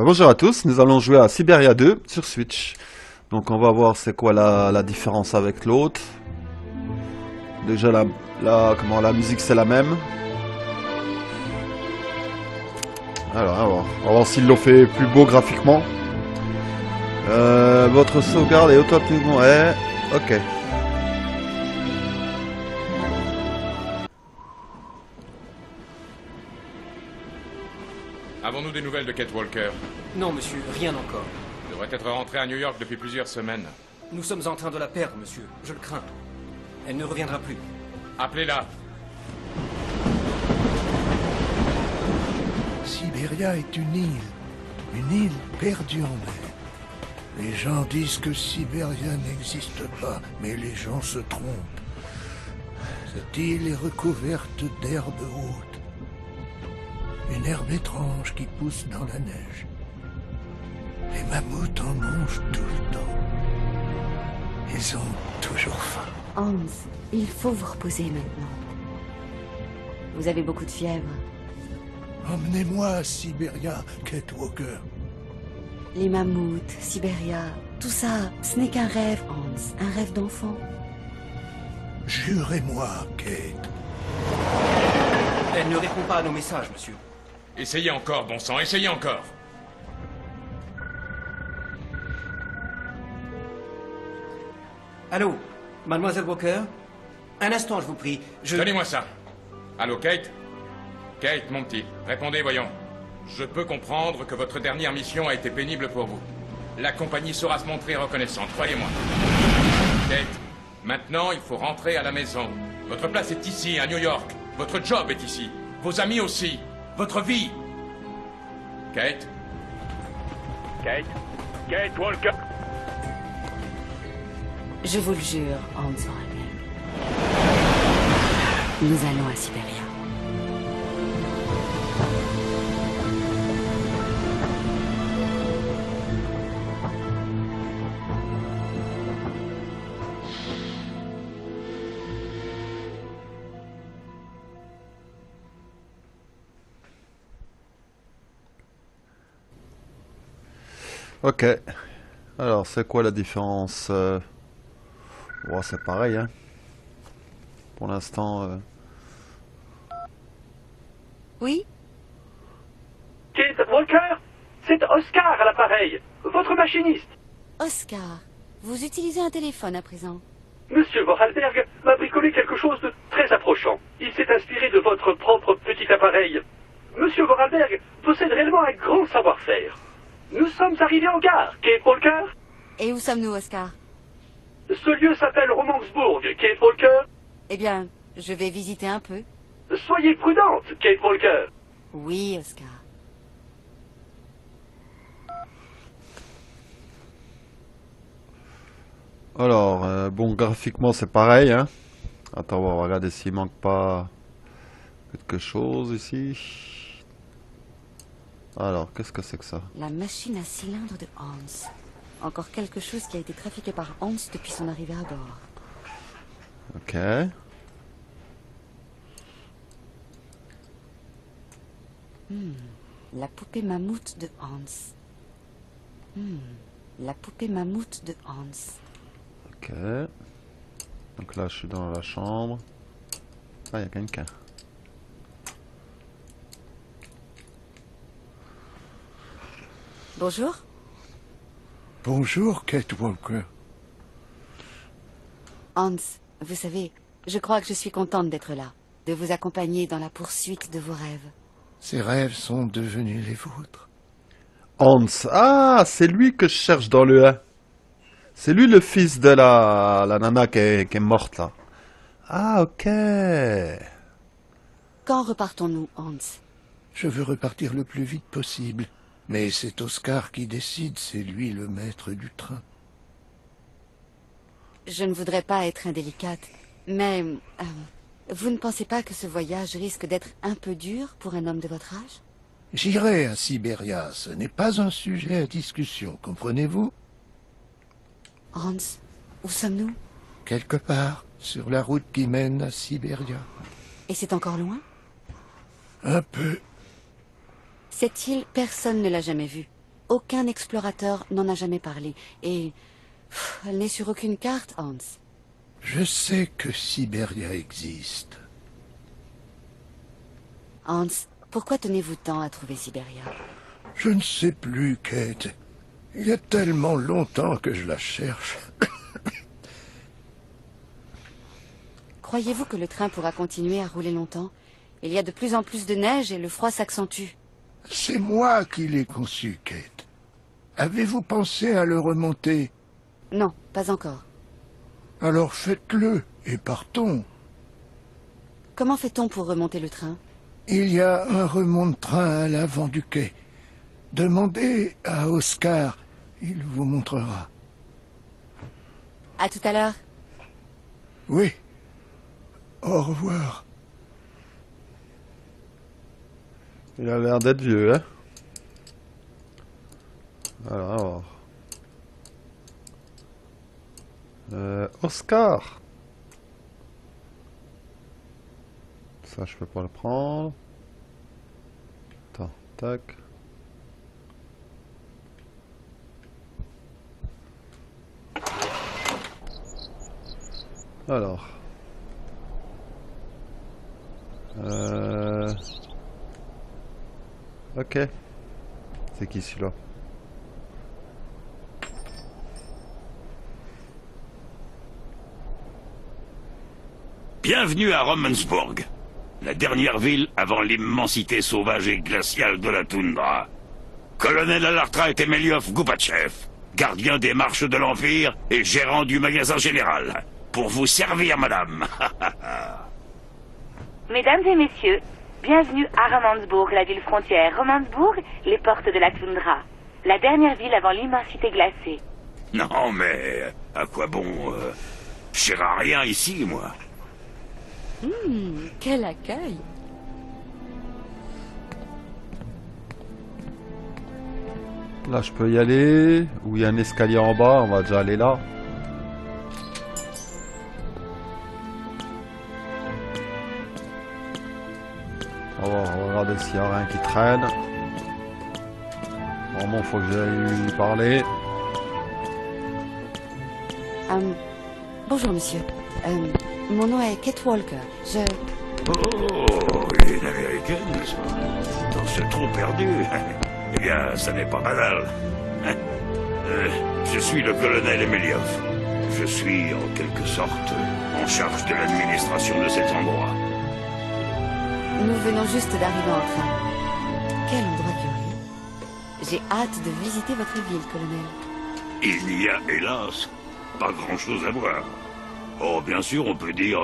Bonjour à tous, nous allons jouer à Siberia 2 sur Switch. Donc on va voir c'est quoi la différence avec l'autre. Déjà la musique c'est la même. Alors, on va voir s'ils l'ont fait plus beau graphiquement. Votre sauvegarde est automatiquement... Ouais, ok. Avons-nous des nouvelles de Kate Walker? Non, monsieur, rien encore. Elle devrait être rentrée à New York depuis plusieurs semaines. Nous sommes en train de la perdre, monsieur. Je le crains. Elle ne reviendra plus. Appelez-la. Siberia est une île perdue en mer. Les gens disent que Siberia n'existe pas, mais les gens se trompent. Cette île est recouverte d'herbes hautes. Une herbe étrange qui pousse dans la neige. Les mammouths en mangent tout le temps. Ils ont toujours faim. Hans, il faut vous reposer maintenant. Vous avez beaucoup de fièvre. Emmenez-moi à Siberia, Kate Walker. Les mammouths, Siberia, tout ça, ce n'est qu'un rêve, Hans. Un rêve d'enfant. Jurez-moi, Kate. Elle ne répond pas à nos messages, monsieur. Essayez encore, bon sang, essayez encore. Allô, mademoiselle Walker? Un instant, je vous prie. Donnez-moi ça. Allô, Kate? Kate, mon petit, répondez, voyons. Je peux comprendre que votre dernière mission a été pénible pour vous. La compagnie saura se montrer reconnaissante, croyez-moi. Kate, maintenant, il faut rentrer à la maison. Votre place est ici, à New York. Votre job est ici. Vos amis aussi. Votre vie. Kate? Kate? Kate Walker? Je vous le jure, Hans Vorarlberg. Nous allons à Siberia. Ok. Alors c'est quoi la différence bon, c'est pareil hein. Pour l'instant Oui? Kate Walker, c'est Oscar à l'appareil, votre machiniste. Oscar, vous utilisez un téléphone à présent. Monsieur Vorarlberg m'a bricolé quelque chose de très approchant. Il s'est inspiré de votre propre petit appareil. Monsieur Vorarlberg possède réellement un grand savoir-faire. Nous sommes arrivés en gare, Kate Walker. Et où sommes-nous, Oscar? Ce lieu s'appelle Romansbourg, Kate Walker. Eh bien, je vais visiter un peu. Soyez prudente, Kate Walker. Oui, Oscar. alors bon graphiquement c'est pareil hein. Attends on va regarder s'il manque pas quelque chose ici. Alors qu'est-ce que c'est que ça? La machine à cylindre de Hans. Encore quelque chose qui a été trafiqué par Hans depuis son arrivée à bord. Ok. La poupée mammouth de Hans. La poupée mammouth de Hans. Ok. Donc là je suis dans la chambre. Ah il y a quelqu'un. Bonjour. Bonjour, Kate Walker. Hans, vous savez, je crois que je suis contente d'être là, de vous accompagner dans la poursuite de vos rêves. Ces rêves sont devenus les vôtres. Hans. Ah c'est lui que je cherche dans le 1. C'est lui le fils de la nana qui est morte là. Ah ok. Quand repartons-nous, Hans? Je veux repartir le plus vite possible. Mais c'est Oscar qui décide, c'est lui le maître du train. Je ne voudrais pas être indélicate, mais vous ne pensez pas que ce voyage risque d'être un peu dur pour un homme de votre âge? J'irai à Siberia, ce n'est pas un sujet à discussion, comprenez-vous? Hans, où sommes-nous? Quelque part, sur la route qui mène à Siberia. Et c'est encore loin? Un peu. Cette île, personne ne l'a jamais vue. aucun explorateur n'en a jamais parlé. Et elle n'est sur aucune carte, Hans. Je sais que Siberia existe. Hans, pourquoi tenez-vous tant à trouver Siberia? Je ne sais plus, Kate. Il y a tellement longtemps que je la cherche. Croyez-vous que le train pourra continuer à rouler longtemps? Il y a de plus en plus de neige et le froid s'accentue. C'est moi qui l'ai conçu, Kate. Avez-vous pensé à le remonter? Non, pas encore. Alors faites-le et partons. Comment fait-on pour remonter le train? Il y a un remonte-train à l'avant du quai. Demandez à Oscar, il vous montrera. À tout à l'heure. Oui. Au revoir. Il a l'air d'être vieux, hein. Alors. Oscar. Ça, je peux pas le prendre. Attends, tac. Alors. Ok. C'est qui celui-là? Bienvenue à Romensburg, la dernière ville avant l'immensité sauvage et glaciale de la toundra. Colonel à la retraite Emeliov Goubatchev, gardien des marches de l'Empire et gérant du magasin général. Pour vous servir, madame. Mesdames et messieurs, bienvenue à Romensburg, la ville frontière. Romensburg, les portes de la toundra. La dernière ville avant l'immensité glacée. Non, mais à quoi bon je sers à rien ici, moi. Quel accueil! Là, je peux y aller. Ou il y a un escalier en bas, on va déjà aller là. On va regarder s'il y a rien qui traîne. Vraiment, faut que j'aille lui parler. Bonjour, monsieur. Mon nom est Kate Walker. Oh, une américaine, n'est-ce pas? Dans ce trou perdu. Eh bien, ça n'est pas banal. Je suis le colonel Emeliov. Je suis, en quelque sorte, en charge de l'administration de cet endroit. Nous venons juste d'arriver en train. Quel endroit curieux. J'ai hâte de visiter votre ville, colonel. Il n'y a, hélas, pas grand-chose à voir. Oh, bien sûr, on peut dire...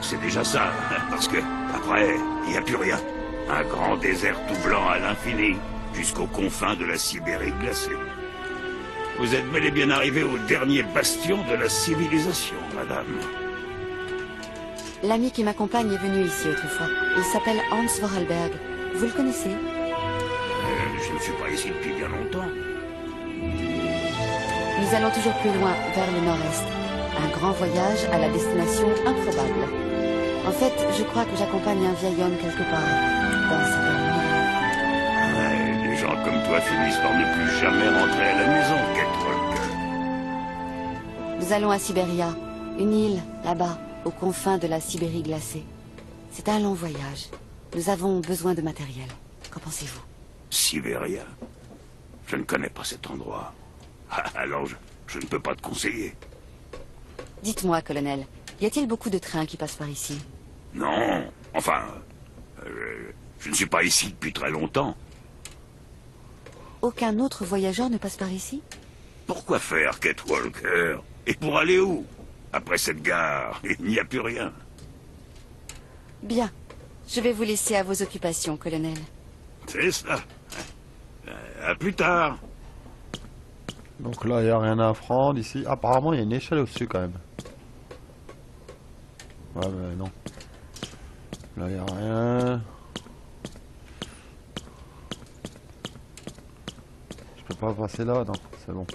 c'est déjà ça, parce que, après, il n'y a plus rien. Un grand désert tout blanc à l'infini, jusqu'aux confins de la Sibérie glacée. Vous êtes bel et bien arrivé au dernier bastion de la civilisation, madame. L'ami qui m'accompagne est venu ici autrefois. Il s'appelle Hans Vorarlberg. Vous le connaissez? Je ne suis pas ici depuis bien longtemps. Nous allons toujours plus loin, vers le nord-est. Un grand voyage à la destination improbable. En fait, je crois que j'accompagne un vieil homme quelque part, dans sa famille. Ouais, les gens comme toi finissent par ne plus jamais rentrer à la maison, Kate Walker. Nous allons à Siberia, une île, là-bas, aux confins de la Sibérie glacée. C'est un long voyage. Nous avons besoin de matériel. Qu'en pensez-vous? Sibéria? Je ne connais pas cet endroit. Alors, je ne peux pas te conseiller. Dites-moi, colonel, y a-t-il beaucoup de trains qui passent par ici? Non, enfin... je ne suis pas ici depuis très longtemps. Aucun autre voyageur ne passe par ici? Pourquoi faire, Kate Walker? Et pour aller où? Après cette gare, il n'y a plus rien. Bien. Je vais vous laisser à vos occupations, colonel. C'est ça. À plus tard. Donc là, il n'y a rien à prendre ici. Apparemment, il y a une échelle au-dessus quand même. Ouais, mais non. Là, il n'y a rien. Je peux pas passer là? Non, c'est bon.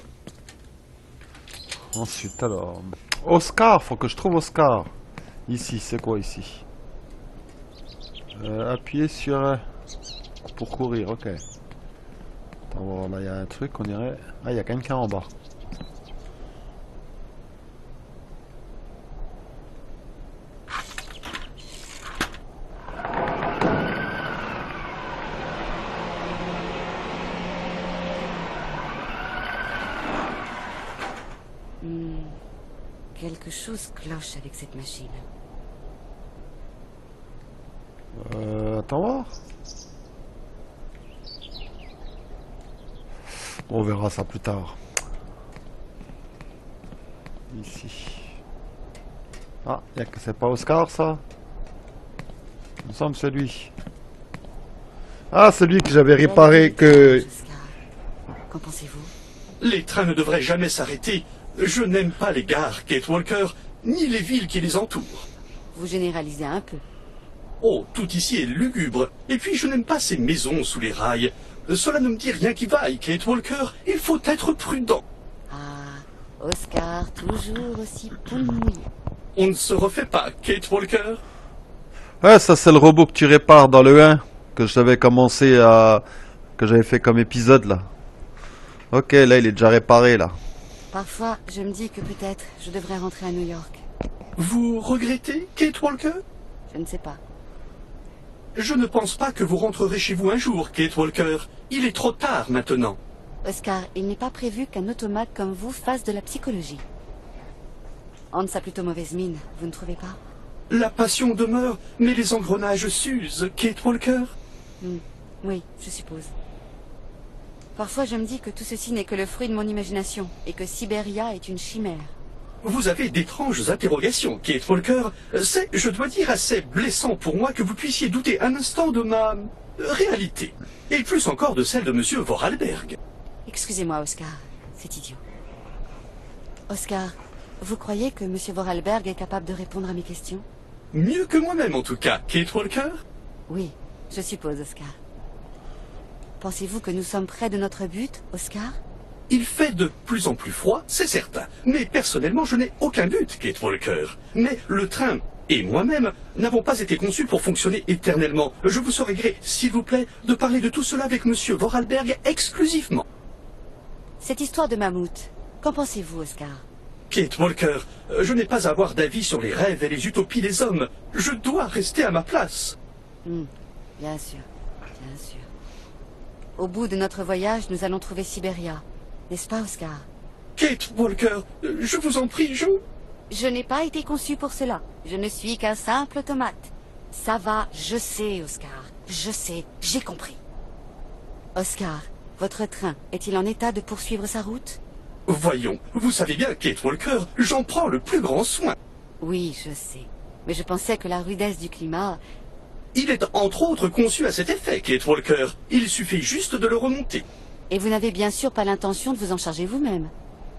Ensuite, alors... Oscar! Faut que je trouve Oscar. Ici, c'est quoi ici? Appuyer sur... pour courir, ok. Attends, on va voir, là, il y a un truc, on dirait. Ah, il y a quelqu'un en bas. Quelque chose cloche avec cette machine. Attends voir. On verra ça plus tard. Ici. Ah, c'est pas Oscar ça? Il me semble c'est lui. Ah, c'est lui que j'avais réparé que... Qu'en pensez-vous? Les trains ne devraient jamais s'arrêter. Je n'aime pas les gares, Kate Walker, ni les villes qui les entourent. Vous généralisez un peu. Oh, tout ici est lugubre. Et puis je n'aime pas ces maisons sous les rails. Cela ne me dit rien qui vaille, Kate Walker. Il faut être prudent. Ah, Oscar, toujours aussi poule mouillée. On ne se refait pas, Kate Walker. Ouais, ça c'est le robot que tu répares dans le 1. Que j'avais commencé à... Que j'avais fait comme épisode là. Ok, là il est déjà réparé là. Parfois, je me dis que peut-être je devrais rentrer à New York. Vous regrettez, Kate Walker? Je ne sais pas. Je ne pense pas que vous rentrerez chez vous un jour, Kate Walker. Il est trop tard maintenant. Oscar, il n'est pas prévu qu'un automate comme vous fasse de la psychologie. Hans a plutôt mauvaise mine, vous ne trouvez pas? La passion demeure, mais les engrenages s'usent, Kate Walker. Oui, je suppose. Parfois, je me dis que tout ceci n'est que le fruit de mon imagination, et que Sibéria est une chimère. Vous avez d'étranges interrogations, Kate Walker. C'est, je dois dire, assez blessant pour moi que vous puissiez douter un instant de ma réalité. Et plus encore de celle de Monsieur Vorarlberg. Excusez-moi, Oscar. C'est idiot. Oscar, vous croyez que Monsieur Vorarlberg est capable de répondre à mes questions? Mieux que moi-même, en tout cas, Kate Walker. Oui, je suppose, Oscar. Pensez-vous que nous sommes près de notre but, Oscar? Il fait de plus en plus froid, c'est certain. Mais personnellement, je n'ai aucun but, Kate Walker. Mais le train et moi-même n'avons pas été conçus pour fonctionner éternellement. Je vous serais gré, s'il vous plaît, de parler de tout cela avec Monsieur Vorarlberg exclusivement. Cette histoire de mammouth, qu'en pensez-vous, Oscar? Kate Walker, je n'ai pas à avoir d'avis sur les rêves et les utopies des hommes. Je dois rester à ma place. Bien sûr, bien sûr. Au bout de notre voyage, nous allons trouver Sibéria. N'est-ce pas, Oscar? Kate Walker, je vous en prie, Je n'ai pas été conçu pour cela. Je ne suis qu'un simple automate. Ça va, je sais, Oscar. Je sais, j'ai compris. Oscar, votre train est-il en état de poursuivre sa route? Voyons, vous savez bien, Kate Walker, j'en prends le plus grand soin. Oui, je sais. Mais je pensais que la rudesse du climat... Il est entre autres conçu à cet effet, Kate Walker. Il suffit juste de le remonter. Et vous n'avez bien sûr pas l'intention de vous en charger vous-même.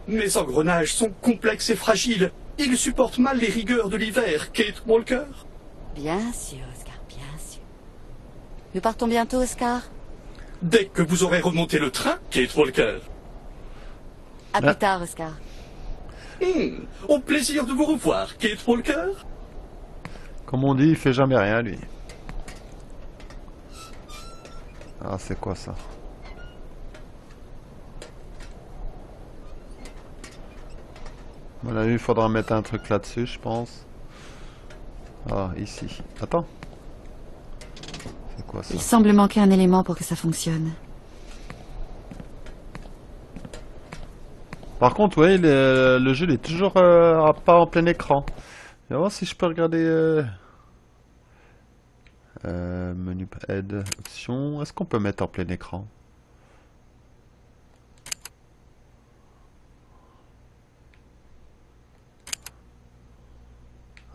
Mes engrenages sont complexes et fragiles. Ils supportent mal les rigueurs de l'hiver, Kate Walker. Bien sûr, Oscar, bien sûr. Nous partons bientôt, Oscar? Dès que vous aurez remonté le train, Kate Walker. À plus tard, Oscar. Au plaisir de vous revoir, Kate Walker. Comme on dit, il fait jamais rien lui. Ah, c'est quoi ça? À mon avis, il faudra mettre un truc là-dessus, je pense. Ah, ici. Attends. C'est quoi ça? Il semble manquer un élément pour que ça fonctionne. Par contre, oui, le jeu il est toujours pas en plein écran. Je vais voir si je peux regarder... menu aide, option. Est-ce qu'on peut mettre en plein écran?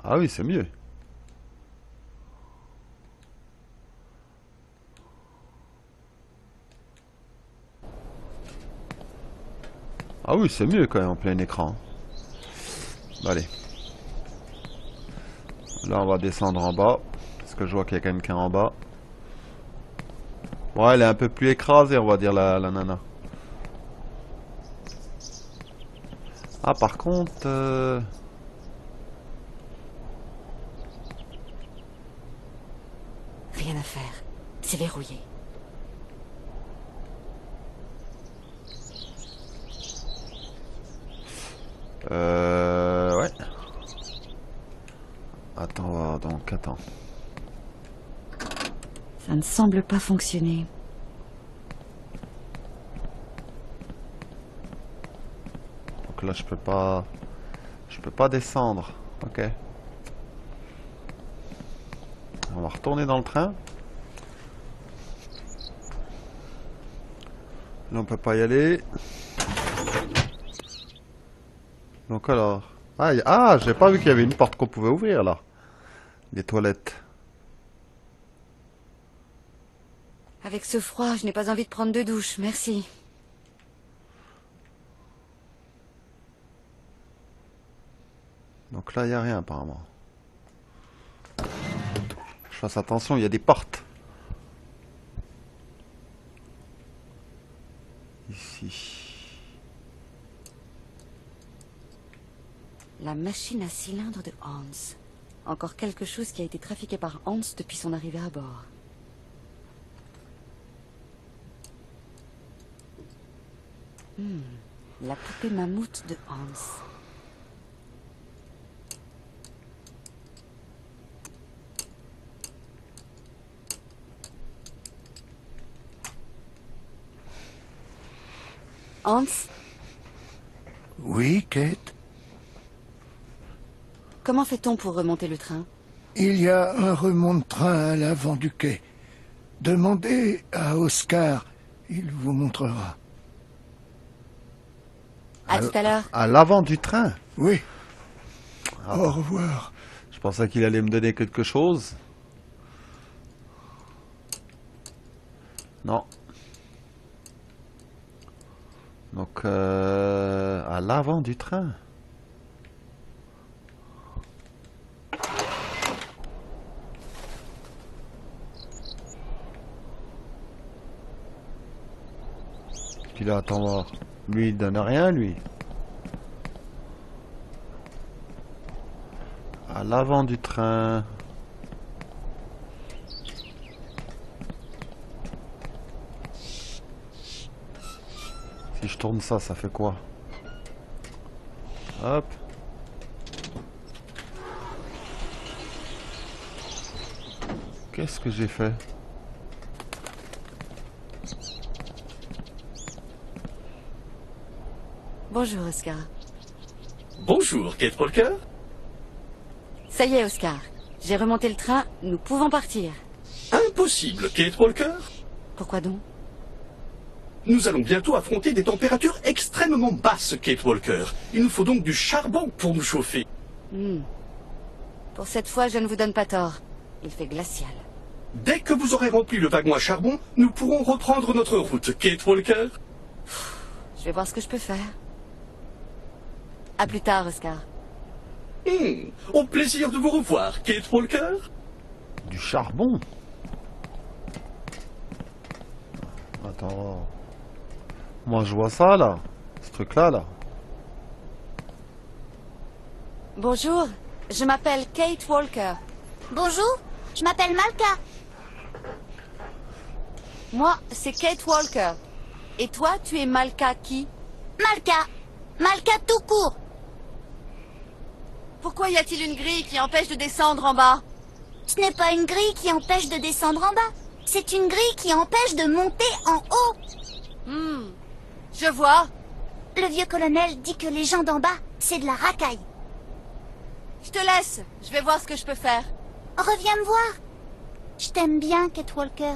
Ah oui, c'est mieux. Ah oui, c'est mieux quand même en plein écran. Allez. Là, on va descendre en bas. Parce que je vois qu'il y a quelqu'un en bas. Ouais, elle est un peu plus écrasée, on va dire, la nana. Ah, par contre... Rien à faire. C'est verrouillé. Ouais. Attends, on va voir, donc, attends. Ça ne semble pas fonctionner. Donc là, je peux pas descendre. Ok. On va retourner dans le train. Là, on peut pas y aller. Donc alors... Ah, j'ai pas vu qu'il y avait une porte qu'on pouvait ouvrir, là. Les toilettes. Avec ce froid, je n'ai pas envie de prendre de douche, merci. Donc là, il n'y a rien, apparemment. Je fasse attention, il y a des portes. Ici. La machine à cylindre de Hans. Encore quelque chose qui a été trafiqué par Hans depuis son arrivée à bord. La poupée mammouth de Hans. Hans, Oui, Kate? comment fait-on pour remonter le train? Il y a un remonte-train à l'avant du quai. Demandez à Oscar, il vous montrera. À tout à l'heure. À l'avant du train. Oui. Ah, Au revoir. je pensais qu'il allait me donner quelque chose. Non. Donc, à l'avant du train. Puis là, attends voir. Lui, il donne rien, lui. À l'avant du train. Si je tourne ça, ça fait quoi? Hop. Qu'est-ce que j'ai fait? Bonjour, Oscar. Bonjour, Kate Walker. Ça y est, Oscar. J'ai remonté le train, nous pouvons partir. Impossible, Kate Walker. Pourquoi donc? Nous allons bientôt affronter des températures extrêmement basses, Kate Walker. Il nous faut donc du charbon pour nous chauffer. Pour cette fois, je ne vous donne pas tort. Il fait glacial. Dès que vous aurez rempli le wagon à charbon, nous pourrons reprendre notre route, Kate Walker. Je vais voir ce que je peux faire. À plus tard, Oscar. Au plaisir de vous revoir, Kate Walker. Du charbon. Attends. Moi, je vois ça, là. Ce truc-là, là. Bonjour, je m'appelle Kate Walker. Bonjour, je m'appelle Malka. Moi, c'est Kate Walker. Et toi, tu es Malka qui? Malka. Malka tout court. Pourquoi y a-t-il une grille qui empêche de descendre en bas? Ce n'est pas une grille qui empêche de descendre en bas. C'est une grille qui empêche de monter en haut. Je vois. Le vieux colonel dit que les gens d'en bas, c'est de la racaille. Je te laisse. Je vais voir ce que je peux faire. Reviens me voir. Je t'aime bien, Kate Walker.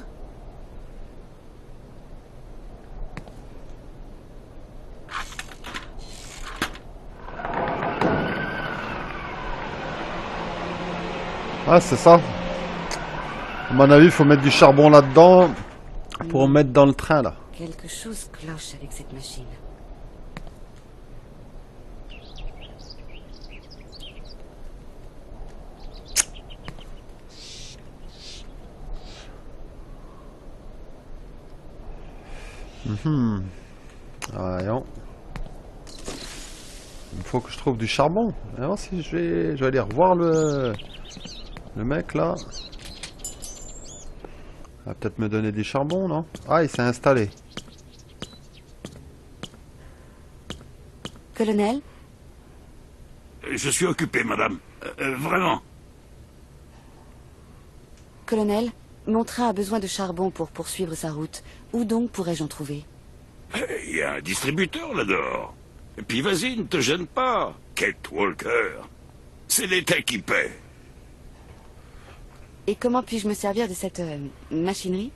Ah, c'est ça. À mon avis, il faut mettre du charbon là-dedans pour mettre dans le train, là. Quelque chose cloche avec cette machine. Voyons. Il faut que je trouve du charbon. Alors si je vais aller revoir le mec là. Il va peut-être me donner du charbon, non? Ah, il s'est installé. Colonel, Je suis occupé, madame. Vraiment. Colonel, mon train a besoin de charbon pour poursuivre sa route. Où donc pourrais-je en trouver? Il y a un distributeur là-dehors. Et puis vas-y, ne te gêne pas, Kate Walker. C'est l'État qui paie. Et comment puis-je me servir de cette machinerie?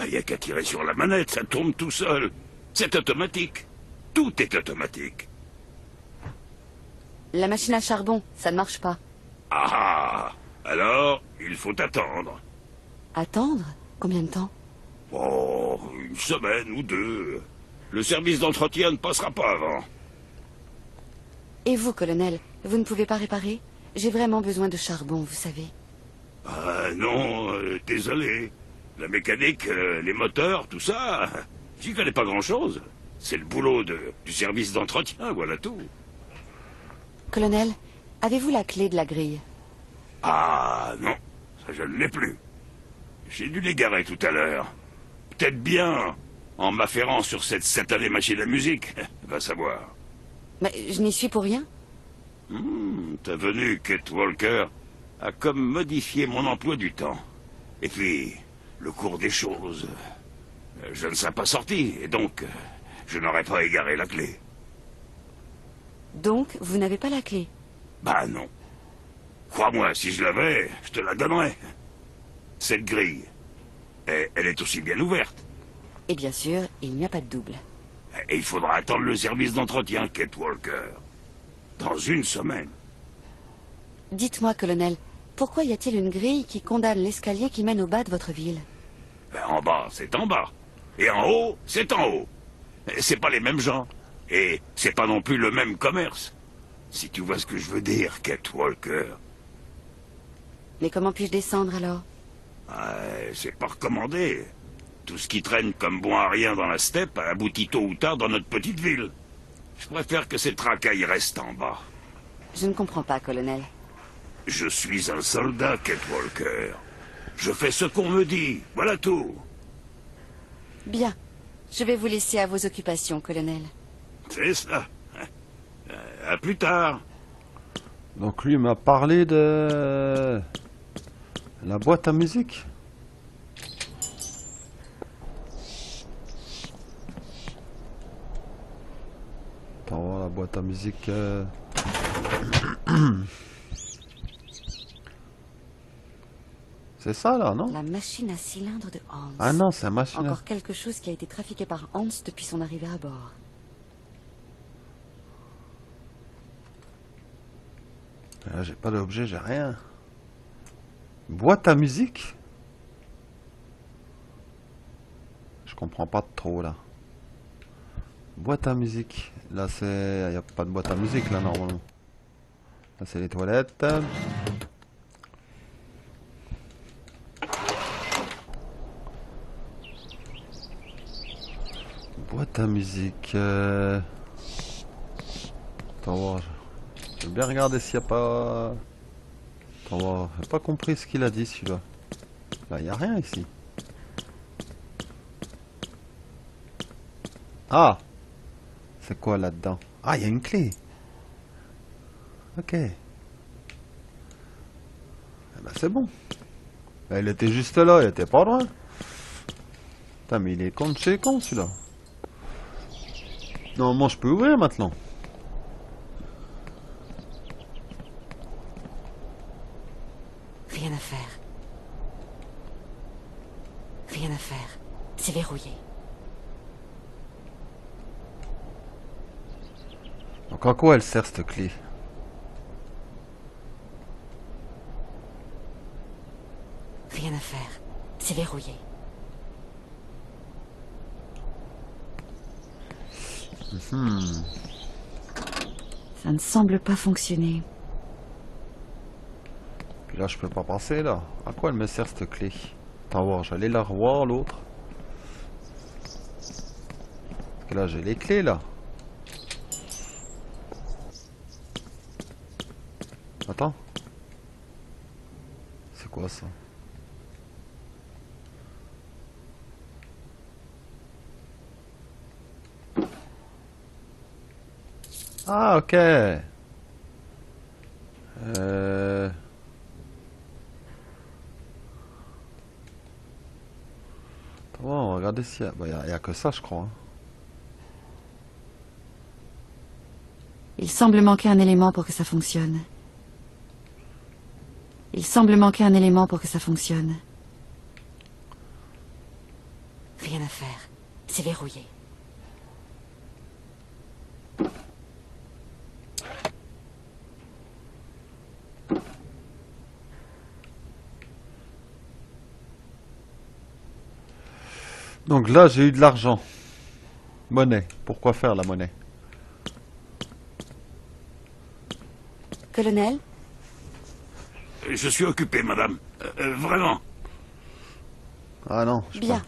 Il n'y a qu'à tirer sur la manette, ça tourne tout seul. C'est automatique. Tout est automatique. La machine à charbon, ça ne marche pas. Ah, alors, il faut attendre. Attendre? Combien de temps? Oh, une semaine ou deux. Le service d'entretien ne passera pas avant. Et vous, colonel, vous ne pouvez pas réparer? J'ai vraiment besoin de charbon, vous savez. Ah non, désolé. La mécanique, les moteurs, tout ça, j'y connais pas grand-chose. C'est le boulot du service d'entretien, voilà tout. Colonel, avez-vous la clé de la grille? Ah non, ça je ne l'ai plus. J'ai dû l'égarer tout à l'heure. Peut-être bien en m'affairant sur cette satanée machine à musique. Va savoir. Mais je n'y suis pour rien. Ta venue, Kate Walker, a comme modifié mon emploi du temps. Et puis, le cours des choses. Je ne serais pas sorti, et donc, je n'aurais pas égaré la clé. Donc, vous n'avez pas la clé? Bah non. Crois-moi, si je l'avais, je te la donnerais. Cette grille, elle est aussi bien ouverte. Et bien sûr, il n'y a pas de double. Et il faudra attendre le service d'entretien, Kate Walker. Dans une semaine. Dites-moi, colonel, pourquoi y a-t-il une grille qui condamne l'escalier qui mène au bas de votre ville? Ben, en bas, c'est en bas. Et en haut, c'est en haut. C'est pas les mêmes gens. Et c'est pas non plus le même commerce. Si tu vois ce que je veux dire, Kate Walker. Mais comment puis-je descendre alors? C'est pas recommandé. Tout ce qui traîne comme bon à rien dans la steppe aboutit tôt ou tard dans notre petite ville. Je préfère que ces tracailles restent en bas. Je ne comprends pas, colonel. Je suis un soldat, Kate Walker. Je fais ce qu'on me dit, voilà tout. Bien. Je vais vous laisser à vos occupations, colonel. C'est ça. À plus tard. Donc lui m'a parlé de la boîte à musique. Attends, voir la boîte à musique. C'est ça là, non? La machine à cylindre de Hans. Ah non, c'est la machine. Encore quelque chose qui a été trafiqué par Hans depuis son arrivée à bord. Là, j'ai pas d'objet, j'ai rien. Boîte à musique? Je comprends pas trop là. Boîte à musique. Là, c'est... Il n'y a pas de boîte à musique là, normalement. Là, c'est les toilettes. Boîte à musique. Attends, voir. Je vais bien regarder s'il n'y a pas... Attends, voir. J'ai pas compris ce qu'il a dit celui-là. Là, il n'y a rien ici. Ah! C'est quoi là-dedans? Ah, il y a une clé. Ok. Eh ben, c'est bon. Là, il était juste là, il était pas loin. Putain, mais il est con de chez con celui-là. Normalement, je peux ouvrir maintenant. Rien à faire. Rien à faire. C'est verrouillé. Donc à quoi elle sert cette clé? Rien à faire. C'est verrouillé. Ça ne semble pas fonctionner. Puis là, je peux pas passer là. À quoi elle me sert cette clé? Attends, voir, j'allais la revoir l'autre. Parce que là, j'ai les clés là. Attends. C'est quoi ça? Ah, ok. Attends, on va regarder s'il y a... Bah, y a que ça, je crois. Hein. Il semble manquer un élément pour que ça fonctionne. Il semble manquer un élément pour que ça fonctionne. Rien à faire. C'est verrouillé. Donc là, j'ai eu de l'argent. Monnaie. Pourquoi faire la monnaie? Colonel? Je suis occupé, madame. Vraiment. Ah non. Bien.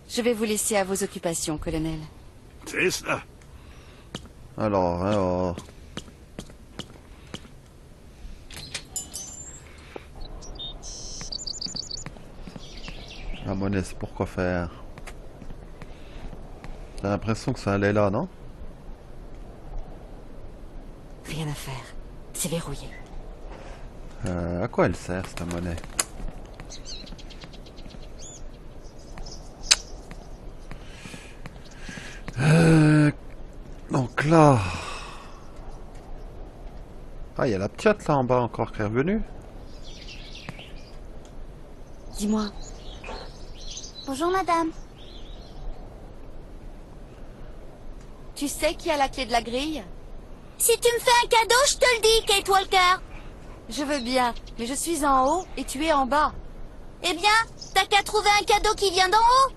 Je vais vous laisser à vos occupations, colonel. C'est ça. Alors... La monnaie, c'est pourquoi faire? J'ai l'impression que ça allait là, non? Rien à faire. C'est verrouillé. À quoi elle sert, cette monnaie? Donc là... Ah, il y a la petite là en bas encore qui est revenue. Dis-moi. Bonjour, madame. Tu sais qui a la clé de la grille? Si tu me fais un cadeau, je te le dis, Kate Walker. Je veux bien, mais je suis en haut et tu es en bas. Eh bien, t'as qu'à trouver un cadeau qui vient d'en haut.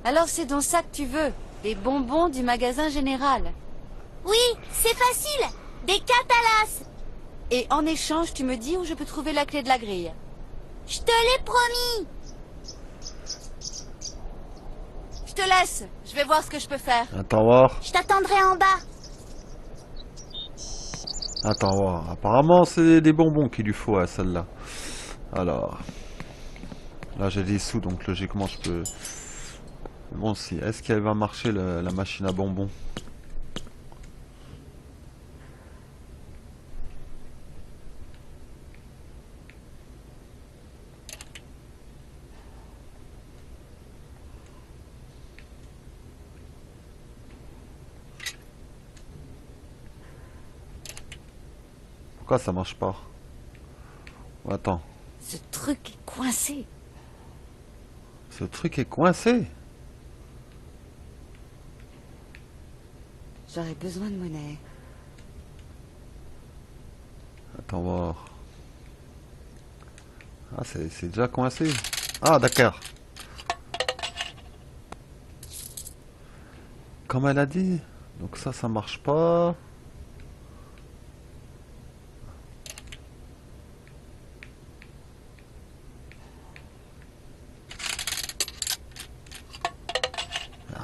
Alors c'est donc ça que tu veux, des bonbons du magasin général. Oui, c'est facile. Des catalas. Et en échange, tu me dis où je peux trouver la clé de la grille. Je te l'ai promis. Je te laisse, je vais voir ce que je peux faire. Attends voir. Je t'attendrai en bas. Attends voir. Apparemment, c'est des bonbons qu'il lui faut à celle-là. Alors... Là, j'ai des sous, donc logiquement, je peux... Bon, si. Est-ce qu'elle va marcher, la machine à bonbons? Pourquoi ça marche pas? Attends. Ce truc est coincé. Ce truc est coincé. J'aurais besoin de monnaie. Attends voir. Ah, c'est déjà coincé. Ah, d'accord. Comme elle a dit. Donc ça marche pas.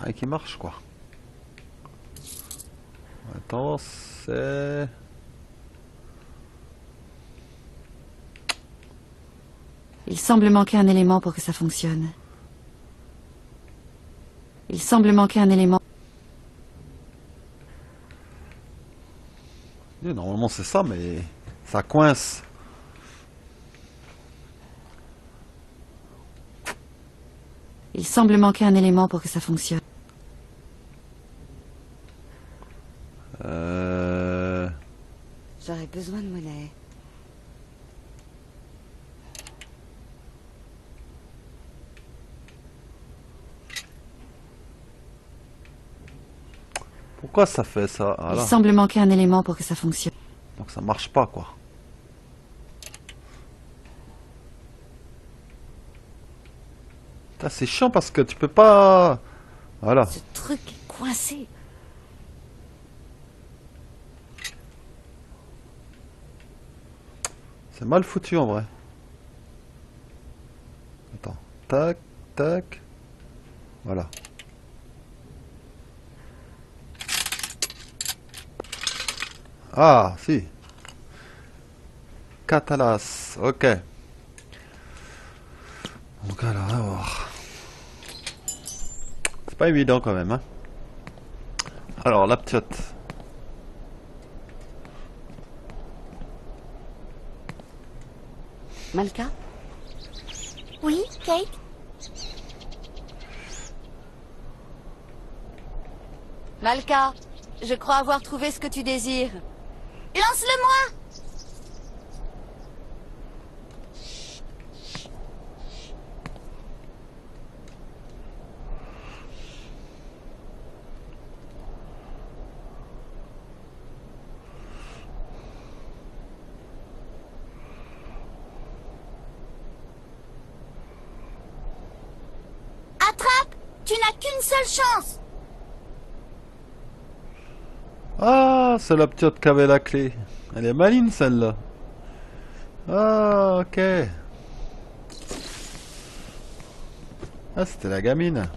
Rien qui marche, quoi. Attends, c'est... Il semble manquer un élément pour que ça fonctionne. Il semble manquer un élément. Normalement c'est ça, mais ça coince. Il semble manquer un élément pour que ça fonctionne. J'aurais besoin de monnaie. Pourquoi ça fait ça? Ah, Il là. semble manquer un élément pour que ça fonctionne. Donc ça marche pas, quoi. C'est chiant parce que tu peux pas... Voilà. Ce truc est coincé. C'est mal foutu en vrai. Attends. Tac, tac. Voilà. Ah, si. Catalas. Ok. Donc alors, à voir. C'est pas évident quand même, hein. Alors, la ptiote. Malka? Oui, Kate? Malka, je crois avoir trouvé ce que tu désires. Lance-le-moi! Attrape! Tu n'as qu'une seule chance! Ah, c'est la ptiote qui avait la clé. Elle est maligne celle-là. Ah, ok. Ah, c'était la gamine.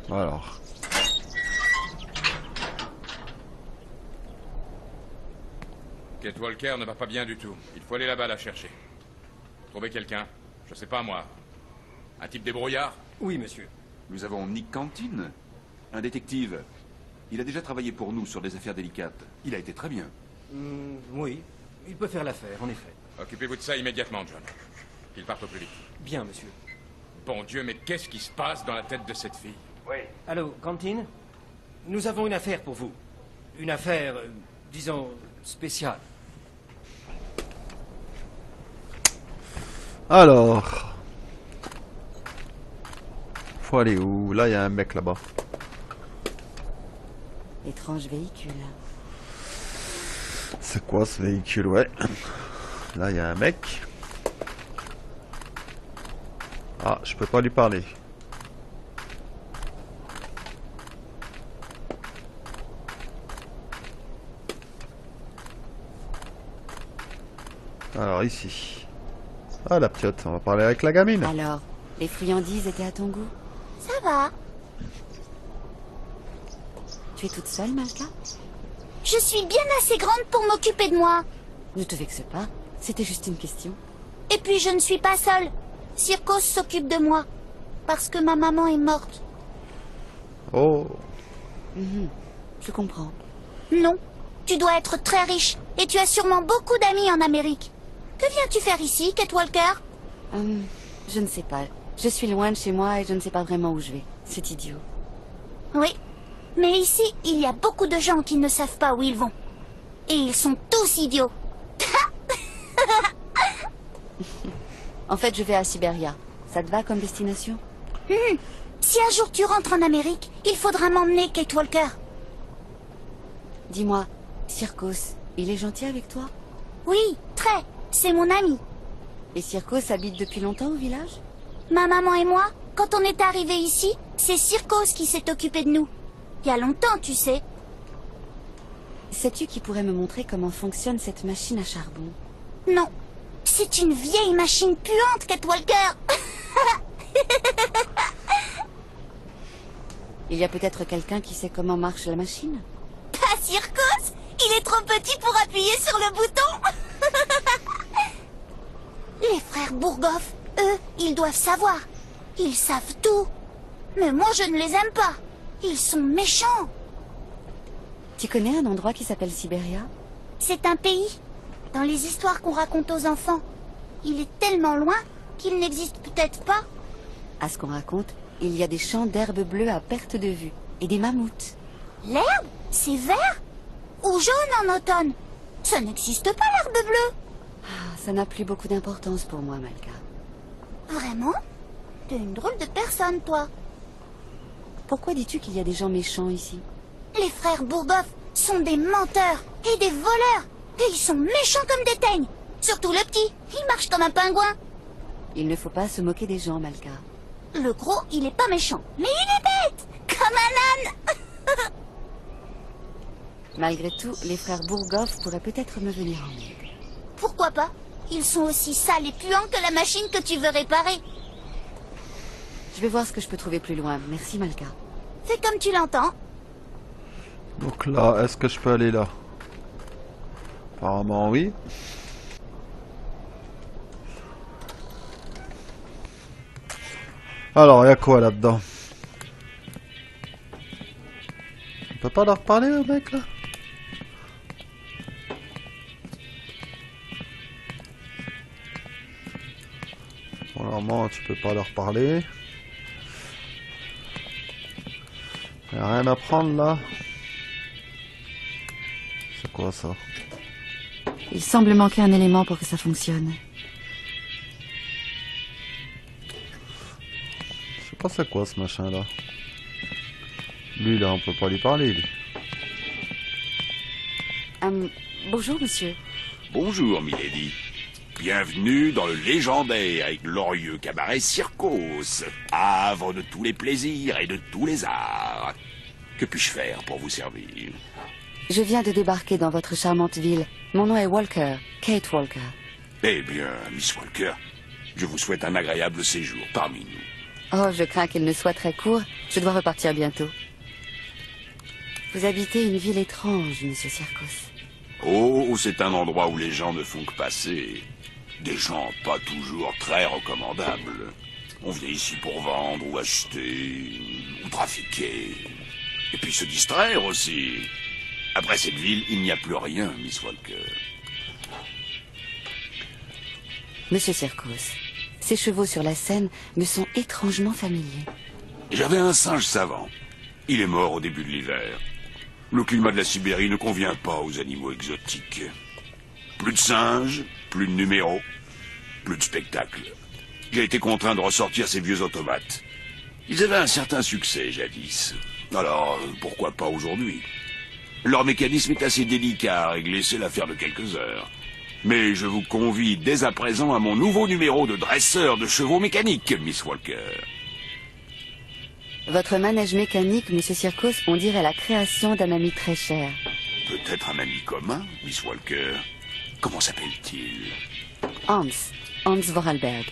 Alors. Kate Walker ne va pas bien du tout. Il faut aller là-bas la chercher. Trouver quelqu'un. Je sais pas moi. Un type débrouillard. Oui, monsieur. Nous avons Nick Cantine, un détective. Il a déjà travaillé pour nous sur des affaires délicates. Il a été très bien. Oui, il peut faire l'affaire, en effet. Occupez-vous de ça immédiatement, John. Qu'il parte au plus vite. Bien, monsieur. Bon Dieu, mais qu'est-ce qui se passe dans la tête de cette fille? Oui. Allô, Cantine? Nous avons une affaire pour vous. Une affaire, disons, spéciale. Alors. Faut aller où? Là, il y a un mec là-bas. Étrange véhicule. C'est quoi ce véhicule? Ouais. Là, il y a un mec. Ah, je peux pas lui parler. Alors, ici. Ah, la ptiote, on va parler avec la gamine. Alors, les friandises étaient à ton goût? Ça va. Tu es toute seule, Malka? Je suis bien assez grande pour m'occuper de moi. Ne te vexe pas, c'était juste une question. Et puis je ne suis pas seule. Circos s'occupe de moi. Parce que ma maman est morte. Oh. Je comprends. Non. Tu dois être très riche. Et tu as sûrement beaucoup d'amis en Amérique. Que viens-tu faire ici, Kate Walker? Je ne sais pas. Je suis loin de chez moi et je ne sais pas vraiment où je vais. C'est idiot. Oui. Mais ici, il y a beaucoup de gens qui ne savent pas où ils vont. Et ils sont tous idiots. En fait, je vais à Siberia. Ça te va comme destination? Si un jour tu rentres en Amérique, il faudra m'emmener, Kate Walker. Dis-moi, Circos, il est gentil avec toi? Oui, très. C'est mon ami. Et Circos habite depuis longtemps au village? Ma maman et moi, quand on est arrivés ici, c'est Circos qui s'est occupé de nous. Il y a longtemps, tu sais. Sais-tu qui pourrait me montrer comment fonctionne cette machine à charbon? Non. C'est une vieille machine puante, Kate Walker. Il y a peut-être quelqu'un qui sait comment marche la machine? Pas Circos. Il est trop petit pour appuyer sur le bouton. Les frères Bourgoff, eux, ils doivent savoir. Ils savent tout. Mais moi, je ne les aime pas. Ils sont méchants. Tu connais un endroit qui s'appelle Siberia? C'est un pays. Dans les histoires qu'on raconte aux enfants. Il est tellement loin qu'il n'existe peut-être pas. À ce qu'on raconte, il y a des champs d'herbes bleues à perte de vue. Et des mammouths. L'herbe? C'est vert? Ou jaune en automne? Ça n'existe pas, l'herbe bleue. Ça n'a plus beaucoup d'importance pour moi, Malka. Vraiment? T'es une drôle de personne, toi. Pourquoi dis-tu qu'il y a des gens méchants ici? Les frères Bourgoff sont des menteurs et des voleurs. Et ils sont méchants comme des teignes. Surtout le petit, il marche comme un pingouin. Il ne faut pas se moquer des gens, Malka. Le gros, il est pas méchant, mais il est bête, comme un âne. Malgré tout, les frères Bourgoff pourraient peut-être me venir en aide. Pourquoi pas? Ils sont aussi sales et puants que la machine que tu veux réparer. Je vais voir ce que je peux trouver plus loin. Merci, Malka. Fais comme tu l'entends. Donc là, est-ce que je peux aller là? Apparemment oui. Alors, il y a quoi là-dedans? On peut pas leur parler, au mec, là? Bon, normalement, tu peux pas leur parler. Y a rien à prendre, là? C'est quoi, ça? Il semble manquer un élément pour que ça fonctionne. Je sais pas c'est quoi, ce machin-là. Lui, là, on peut pas lui parler, lui. Bonjour, monsieur. Bonjour, Milady. Bienvenue dans le légendaire et glorieux cabaret Circos, havre de tous les plaisirs et de tous les arts. Que puis-je faire pour vous servir? Je viens de débarquer dans votre charmante ville. Mon nom est Walker, Kate Walker. Eh bien, Miss Walker, je vous souhaite un agréable séjour parmi nous. Oh, je crains qu'il ne soit très court. Je dois repartir bientôt. Vous habitez une ville étrange, monsieur Circos. Oh, c'est un endroit où les gens ne font que passer. Des gens pas toujours très recommandables. On vient ici pour vendre ou acheter, ou trafiquer. Et puis se distraire aussi. Après cette ville, il n'y a plus rien, Miss Walker. Monsieur Circos, ces chevaux sur la scène me sont étrangement familiers. J'avais un singe savant. Il est mort au début de l'hiver. Le climat de la Sibérie ne convient pas aux animaux exotiques. Plus de singes, plus de numéros, plus de spectacles. J'ai été contraint de ressortir ces vieux automates. Ils avaient un certain succès jadis. Alors, pourquoi pas aujourd'hui? Leur mécanisme est assez délicat à régler, c'est l'affaire de quelques heures. Mais je vous convie dès à présent à mon nouveau numéro de dresseur de chevaux mécaniques, Miss Walker. Votre manège mécanique, monsieur Circos, on dirait la création d'un ami très cher. Peut-être un ami commun, Miss Walker. Comment s'appelle-t-il? Hans Vorarlberg.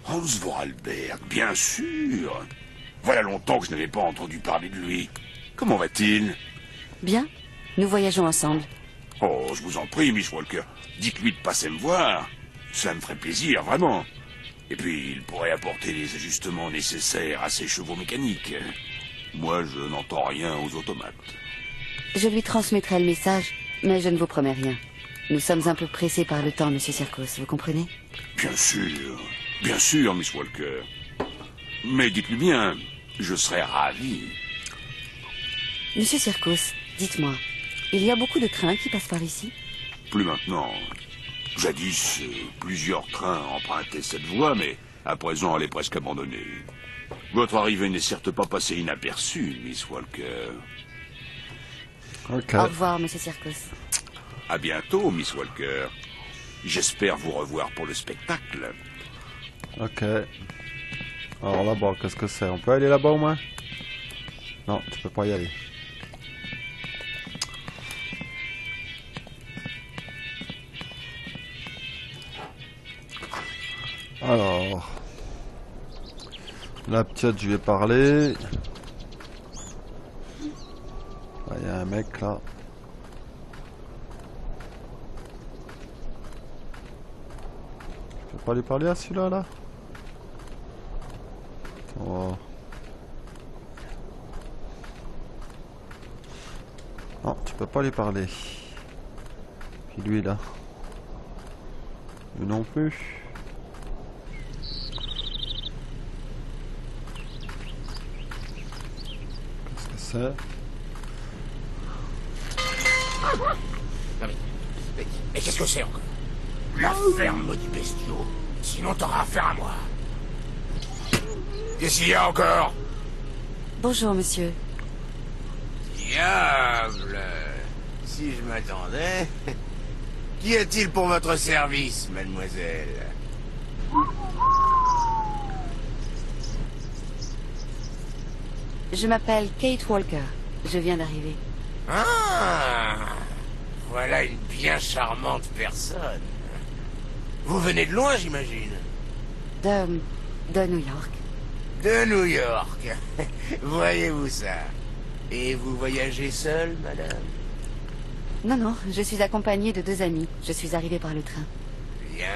Hans Vorarlberg, bien sûr. Voilà longtemps que je n'avais pas entendu parler de lui. Comment va-t-il? Bien, nous voyageons ensemble. Oh, je vous en prie, Miss Walker. Dites-lui de passer me voir. Ça me ferait plaisir, vraiment. Et puis, il pourrait apporter les ajustements nécessaires à ses chevaux mécaniques. Moi, je n'entends rien aux automates. Je lui transmettrai le message, mais je ne vous promets rien. Nous sommes un peu pressés par le temps, monsieur Circos, vous comprenez? Bien sûr, Miss Walker. Mais dites-lui bien, je serais ravi. Monsieur Circos, dites-moi, il y a beaucoup de trains qui passent par ici? Plus maintenant. Jadis, plusieurs trains empruntaient cette voie, mais à présent, elle est presque abandonnée. Votre arrivée n'est certes pas passée inaperçue, Miss Walker. Ok. Au revoir, monsieur Circos. À bientôt, Miss Walker. J'espère vous revoir pour le spectacle. Ok. Alors là-bas, qu'est-ce que c'est? On peut aller là-bas au moins? Non, tu peux pas y aller. Alors... La petite, je vais parler. Il y a un mec là. Je peux pas lui parler à celui-là là? Oh. Non, tu peux pas lui parler. Puis lui là. Lui non plus. Qu'est-ce que c'est? Non mais qu'est-ce que c'est encore? La ferme, maudit bestiaux. Sinon t'auras affaire à moi. Qu'est-ce qu'il y a encore? Bonjour, monsieur. Diable! Si je m'attendais... Qu'y a-t-il pour votre service, mademoiselle? Je m'appelle Kate Walker. Je viens d'arriver. Ah! Voilà une bien charmante personne. Vous venez de loin, j'imagine? De New York. De New York. Voyez-vous ça? Et vous voyagez seule, madame? Non, non, je suis accompagnée de 2 amis. Je suis arrivée par le train. Bien.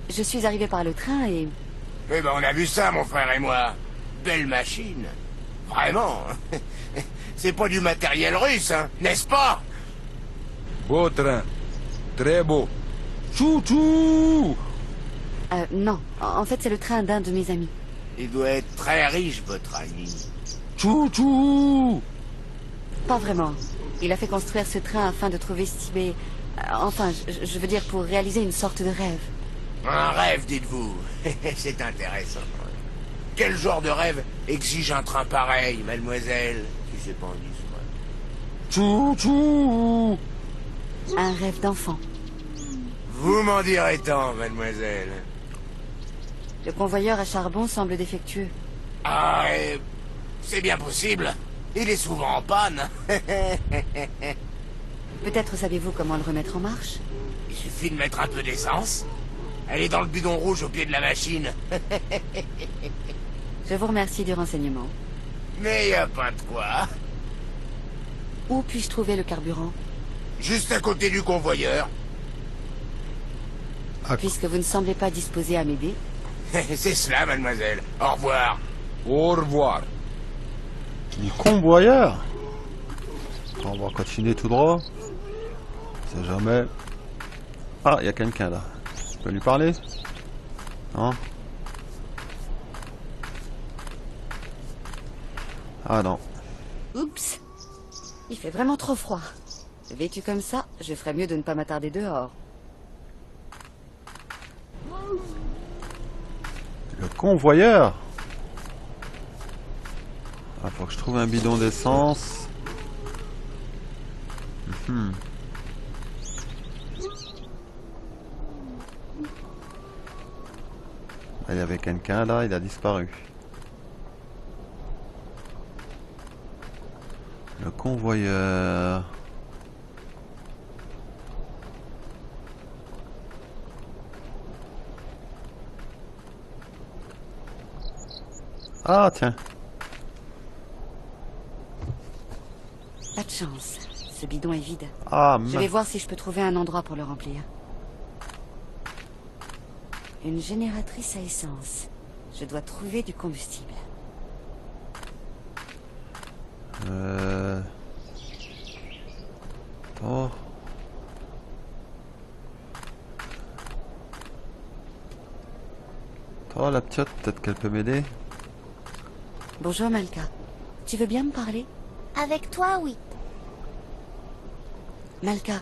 je suis arrivé par le train et... Eh ben, on a vu ça, mon frère et moi. Belle machine. Vraiment. C'est pas du matériel russe, hein, n'est-ce pas? Beau train. Très beau. Chou-chou! Non. En fait, c'est le train d'un de mes amis. Il doit être très riche, votre ami. Chou-chou! Pas vraiment. Il a fait construire ce train afin de trouver Sibé... Enfin, je veux dire pour réaliser une sorte de rêve. Un rêve, dites-vous. C'est intéressant. Quel genre de rêve exige un train pareil, mademoiselle? Si c'est pas indiscret. Chou-chou! Un rêve d'enfant. Vous m'en direz tant, mademoiselle. Le convoyeur à charbon semble défectueux. Ah, c'est bien possible. Il est souvent en panne. Peut-être savez-vous comment le remettre en marche? Il suffit de mettre un peu d'essence. Elle est dans le bidon rouge au pied de la machine. Je vous remercie du renseignement. Mais y a pas de quoi. Où puis-je trouver le carburant? Juste à côté du convoyeur. Puisque vous ne semblez pas disposé à m'aider. C'est cela, mademoiselle. Au revoir. Au revoir. Du convoyeur. On va continuer tout droit. On sait jamais. Ah, il y a quelqu'un là. Je peux lui parler? Non? Ah non. Oups. Il fait vraiment trop froid. Vêtu comme ça, je ferais mieux de ne pas m'attarder dehors. Le convoyeur. Ah, faut que je trouve un bidon d'essence. Il y avait quelqu'un là, il a disparu. Le convoyeur. Ah tiens. Pas de chance. Ce bidon est vide. Ah, je vais voir si je peux trouver un endroit pour le remplir. Une génératrice à essence. Je dois trouver du combustible. Oh. Oh, la petite, peut-être qu'elle peut m'aider. Bonjour Malka. Tu veux bien me parler? Avec toi, oui. Malka,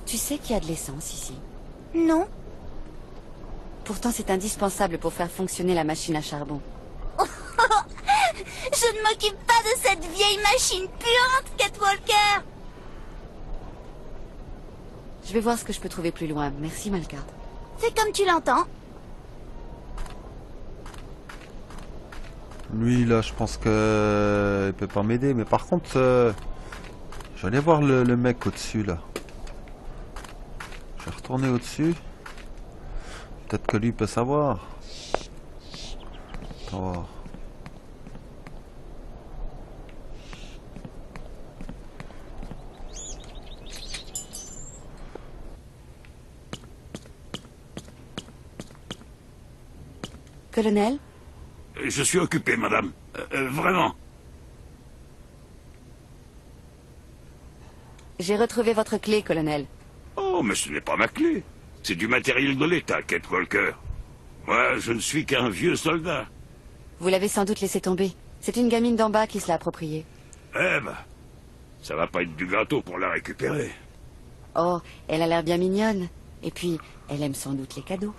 tu sais qu'il y a de l'essence ici? Non. Pourtant, c'est indispensable pour faire fonctionner la machine à charbon. Je ne m'occupe pas de cette vieille machine puante, Kate Walker. Je vais voir ce que je peux trouver plus loin. Merci, Malka. Fais comme tu l'entends. Lui, là, je pense que il peut pas m'aider. Mais par contre, je vais aller voir le mec au-dessus, là. Je vais retourner au-dessus. Peut-être que lui peut savoir. Attends. Colonel? Je suis occupé, madame. Vraiment. J'ai retrouvé votre clé, colonel. Oh, mais ce n'est pas ma clé. C'est du matériel de l'État, Kate Walker. Moi, je ne suis qu'un vieux soldat. Vous l'avez sans doute laissé tomber. C'est une gamine d'en bas qui se l'a appropriée. Eh ben, ça va pas être du gâteau pour la récupérer. Oh, elle a l'air bien mignonne. Et puis, elle aime sans doute les cadeaux.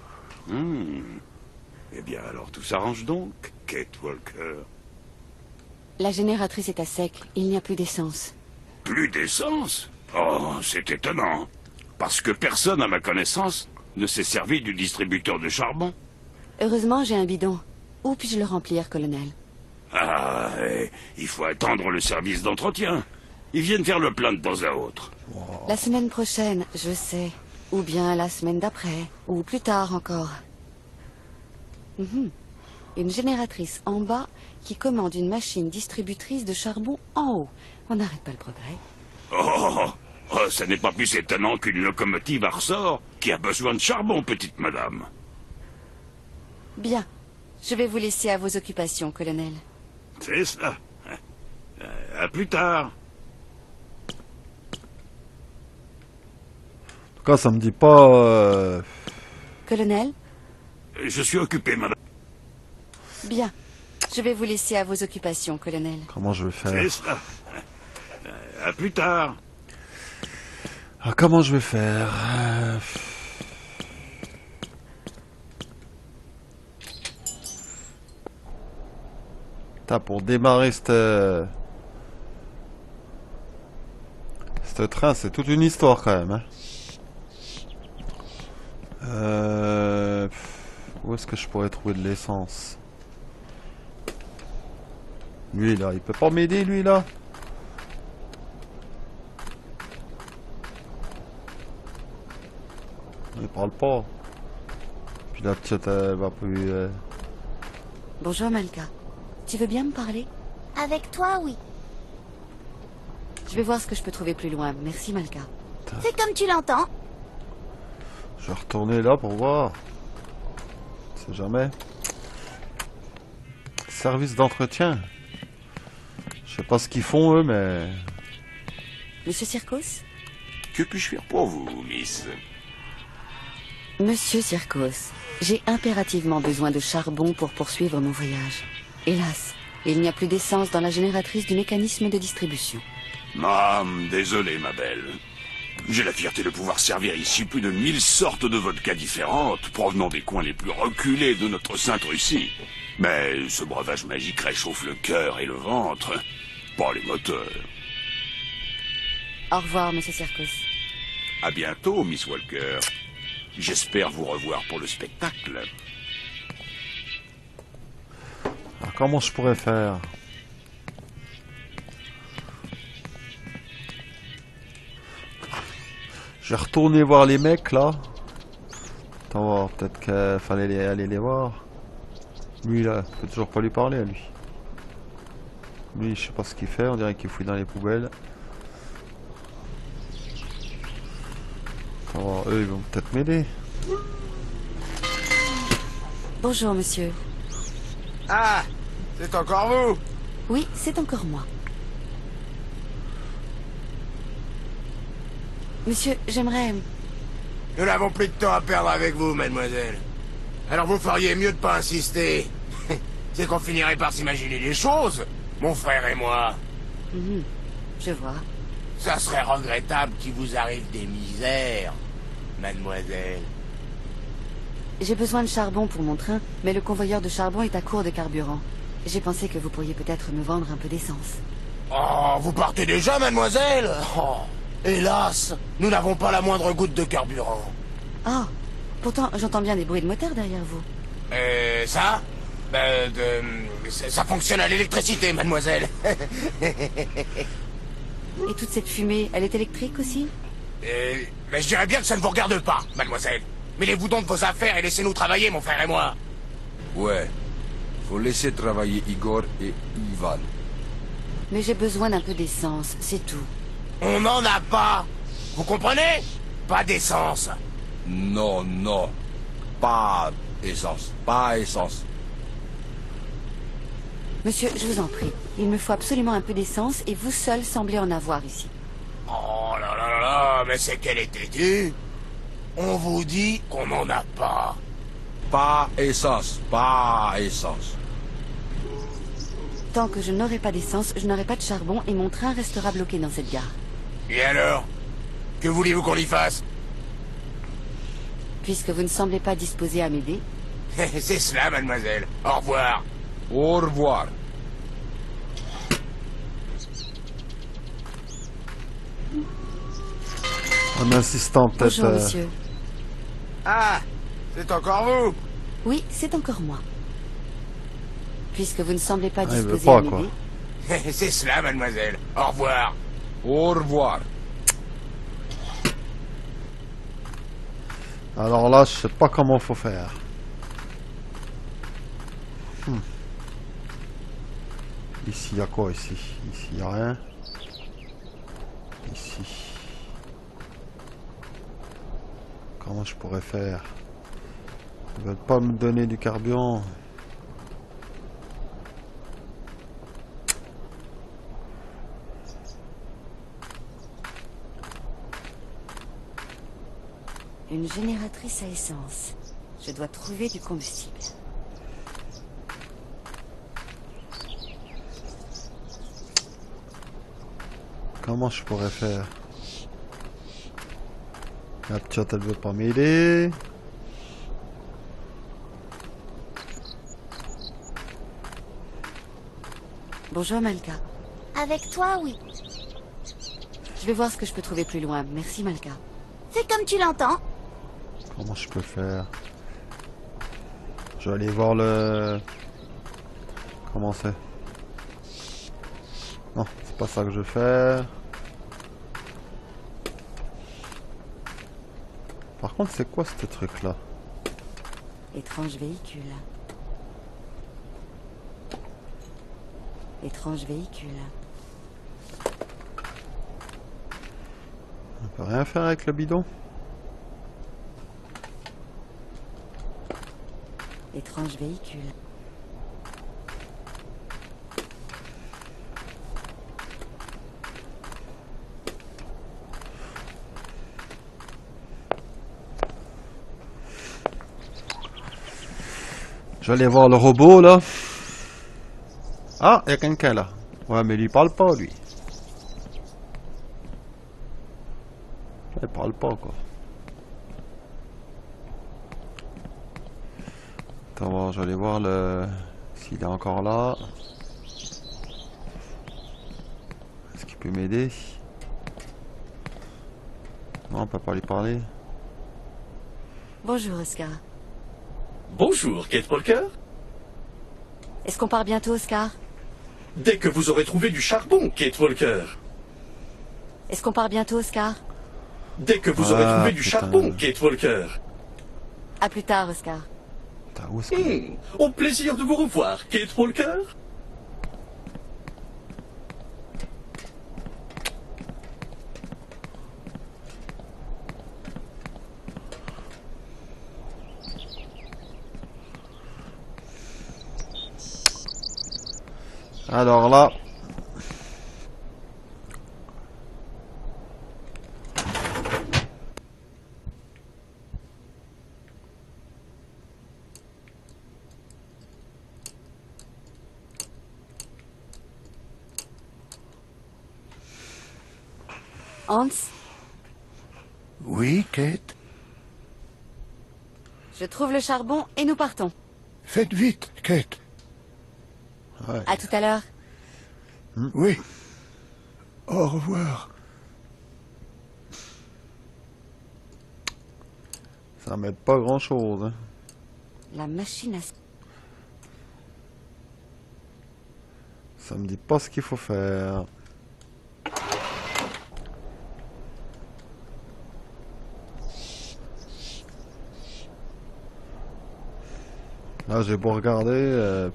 Eh bien, alors tout s'arrange donc, Kate Walker. La génératrice est à sec. Il n'y a plus d'essence. Plus d'essence? Oh, c'est étonnant. Parce que personne, à ma connaissance, ne s'est servi du distributeur de charbon. Heureusement, j'ai un bidon. Où puis-je le remplir, colonel? Ah, il faut attendre le service d'entretien. Ils viennent faire le plein de temps à autre. La semaine prochaine, je sais. Ou bien la semaine d'après. Ou plus tard encore. Une génératrice en bas qui commande une machine distributrice de charbon en haut. On n'arrête pas le progrès. Oh, ça n'est pas plus étonnant qu'une locomotive à ressort qui a besoin de charbon, petite madame. Bien. Je vais vous laisser à vos occupations, colonel. C'est ça. À plus tard. En tout cas, ça me dit pas... Colonel? Je suis occupé, madame. Bien. Je vais vous laisser à vos occupations, colonel. Comment je vais faire? C'est ça. À plus tard. Ah, comment je vais faire? Putain, pour démarrer ce train, c'est toute une histoire quand même. Hein. Où est-ce que je pourrais trouver de l'essence? Lui là, il peut pas m'aider lui là? Il parle pas. Puis la petite elle va plus... Bonjour Malka. Tu veux bien me parler? Avec toi, oui. Je vais voir ce que je peux trouver plus loin. Merci Malka. Fais comme tu l'entends. Je vais retourner là pour voir. On sait jamais. Service d'entretien. Je sais pas ce qu'ils font eux, mais... Monsieur Circos? Que puis-je faire pour vous, Miss? Monsieur Circos, j'ai impérativement besoin de charbon pour poursuivre mon voyage. Hélas, il n'y a plus d'essence dans la génératrice du mécanisme de distribution. Désolé, ma belle. J'ai la fierté de pouvoir servir ici plus de 1000 sortes de vodka différentes, provenant des coins les plus reculés de notre sainte Russie. Mais ce breuvage magique réchauffe le cœur et le ventre, pas les moteurs. Au revoir, monsieur Circos. À bientôt, Miss Walker. J'espère vous revoir pour le spectacle. Alors, comment je pourrais faire? Je vais retourner voir les mecs là. Attends, peut-être qu'il fallait aller les voir. Lui là, je peux toujours pas lui parler à lui. Lui, je sais pas ce qu'il fait, on dirait qu'il fouille dans les poubelles. Attends, eux ils vont peut-être m'aider. Bonjour monsieur. Ah, c'est encore vous? Oui, c'est encore moi. Monsieur, j'aimerais... Nous n'avons plus de temps à perdre avec vous, mademoiselle. Alors vous feriez mieux de pas insister. C'est qu'on finirait par s'imaginer des choses, mon frère et moi. Je vois. Ça serait regrettable qu'il vous arrive des misères, mademoiselle. J'ai besoin de charbon pour mon train, mais le convoyeur de charbon est à court de carburant. J'ai pensé que vous pourriez peut-être me vendre un peu d'essence. Oh, vous partez déjà, mademoiselle? Oh, hélas, nous n'avons pas la moindre goutte de carburant. Ah, pourtant j'entends bien des bruits de moteur derrière vous. Ça? Ça fonctionne à l'électricité, mademoiselle. Et toute cette fumée, elle est électrique aussi? Mais je dirais bien que ça ne vous regarde pas, mademoiselle. Mêlez-vous donc de vos affaires et laissez-nous travailler, mon frère et moi. Ouais. Faut laisser travailler Igor et Ivan. Mais j'ai besoin d'un peu d'essence, c'est tout. On n'en a pas. Vous comprenez? Pas d'essence. Non, non. Pas essence. Pas essence. Monsieur, je vous en prie, il me faut absolument un peu d'essence et vous seul semblez en avoir ici. Oh là là là là, mais c'est qu'elle est têtue. On vous dit qu'on n'en a pas. Pas essence. Pas essence. Tant que je n'aurai pas d'essence, je n'aurai pas de charbon et mon train restera bloqué dans cette gare. Et alors? Que voulez-vous qu'on y fasse? Puisque vous ne semblez pas disposé à m'aider. C'est cela, mademoiselle. Au revoir. Au revoir. En insistant peut-être... Bonjour monsieur. Ah, c'est encore vous? Oui, c'est encore moi. Puisque vous ne semblez pas il veut disposé pas, à quoi. m'aider. C'est cela, mademoiselle. Au revoir. Au revoir. Alors là, je sais pas comment faut faire. Ici, il y a quoi ici? Ici, il n'y a rien. Ici. Comment je pourrais faire? Ils veulent pas me donner du carburant. Une génératrice à essence. Je dois trouver du combustible. Comment je pourrais faire? La petite, elle veut pas m'aider. Bonjour Malka. Avec toi, oui. Je vais voir ce que je peux trouver plus loin. Merci Malka. Fais comme tu l'entends. Comment je peux faire? Je vais aller voir le... Comment c'est? Non, c'est pas ça que je veux faire. Par contre, c'est quoi ce truc là? Étrange véhicule. Étrange véhicule. On peut rien faire avec le bidon? Étrange véhicule. Je vais aller voir le robot là. Ah, il y a quelqu'un là. Ouais, mais lui il parle pas lui. Il parle pas quoi. Attends, je vais aller voir le... s'il est encore là. Est-ce qu'il peut m'aider? Non, on peut pas lui parler. Bonjour Oscar. Bonjour, Kate Walker. Est-ce qu'on part bientôt Oscar? Dès que vous aurez trouvé du charbon, Kate Walker. Est-ce qu'on part bientôt Oscar? Dès que vous aurez trouvé du charbon, Kate Walker. À plus tard Oscar. Au plaisir de vous revoir, Kate Walker. Alors là... Hans? Oui, Kate? Je trouve le charbon et nous partons. Faites vite, Kate. Ouais. À tout à l'heure. Oui. Au revoir. Ça m'aide pas grand chose. Hein. La machine à... Ça me dit pas ce qu'il faut faire. Là j'ai beau regarder...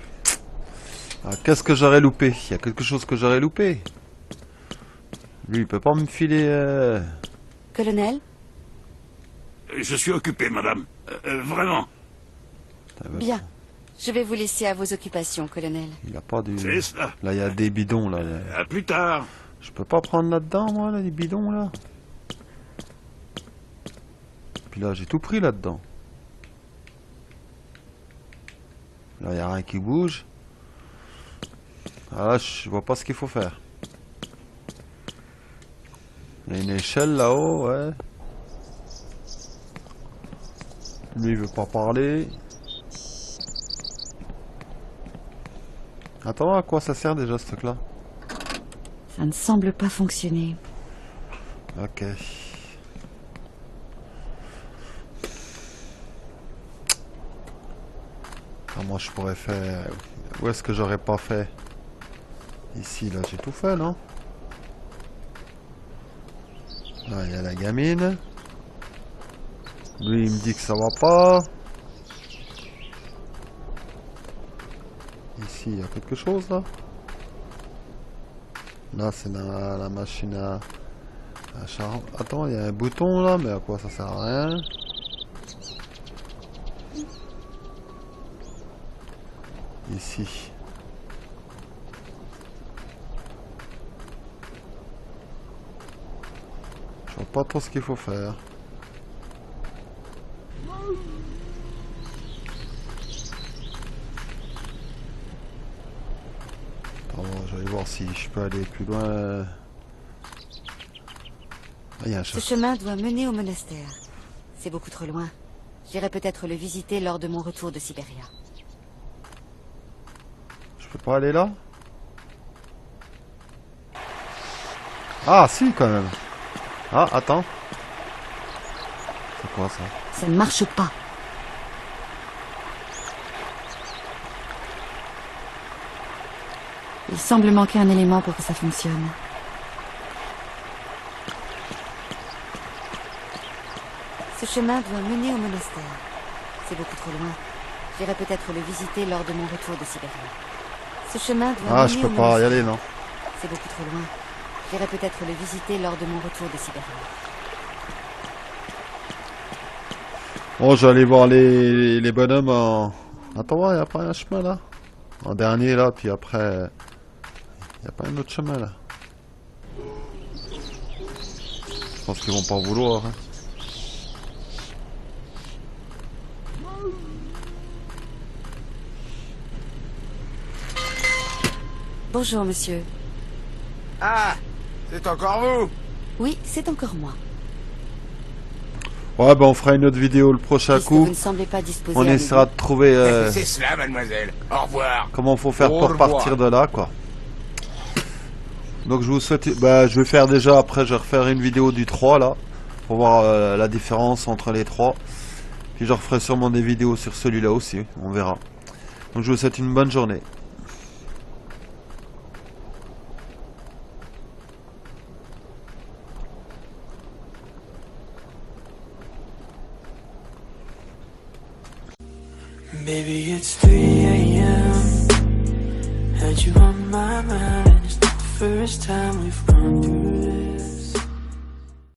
Ah, qu'est-ce que j'aurais loupé? Il y a quelque chose que j'aurais loupé. Lui il peut pas me filer... Colonel? Je suis occupé, madame. Vraiment. Bien. Je vais vous laisser à vos occupations, colonel. Il a pas du... C'est ça. Là il y a des bidons là. À plus tard. Je peux pas prendre là-dedans moi, là, les bidons là. Puis là j'ai tout pris là-dedans. Là il n'y a rien qui bouge. Ah là je vois pas ce qu'il faut faire. Il y a une échelle là-haut, ouais. Lui il veut pas parler. Attends, à quoi ça sert déjà ce truc là? Ça ne semble pas fonctionner. Ok. Comment je pourrais faire? Où est-ce que j'aurais pas fait? Ici, là, j'ai tout fait, non? Là, il y a la gamine. Lui, il me dit que ça va pas. Ici, il y a quelque chose, là. Là, c'est la machine à charbon. Attends, il y a un bouton, là, mais à quoi ça sert à rien? Ici. Je vois pas trop ce qu'il faut faire. Attends, je vais aller voir si je peux aller plus loin. Ah, il y a un Ce chat. chemin doit mener au monastère. C'est beaucoup trop loin. J'irai peut-être le visiter lors de mon retour de Sibéria. Je peux pas aller là? Ah, si, quand même. Ah, attends. C'est quoi ça? Ça ne marche pas. Il semble manquer un élément pour que ça fonctionne. Ce chemin doit mener au monastère. C'est beaucoup trop loin. J'irai peut-être le visiter lors de mon retour de Sibérie. Ce chemin doit Ah, mener je au peux pas y monastère. aller, non. C'est beaucoup trop loin. J'irai peut-être le visiter lors de mon retour de Sibérie. Bon, je vais aller voir les bonhommes en... Attends, il n'y a pas un chemin là? En dernier là, puis après... Il n'y a pas un autre chemin là? Je pense qu'ils vont pas vouloir. Hein. Bonjour, monsieur. Ah, c'est encore vous? Oui, c'est encore moi. Ouais, ben on fera une autre vidéo le prochain Puisque coup. vous ne semblez pas disposé On à essaiera de trouver C'est cela, mademoiselle. Au revoir. comment faut faire Au pour revoir. partir de là, quoi. Donc je vous souhaite... Bah, je vais faire déjà, après je vais refaire une vidéo du 3 là. Pour voir la différence entre les trois. Puis je referai sûrement des vidéos sur celui-là aussi, on verra. Donc je vous souhaite une bonne journée. Baby, it's 3 a.m. Had you on my mind, and it's not the first time we've gone through this.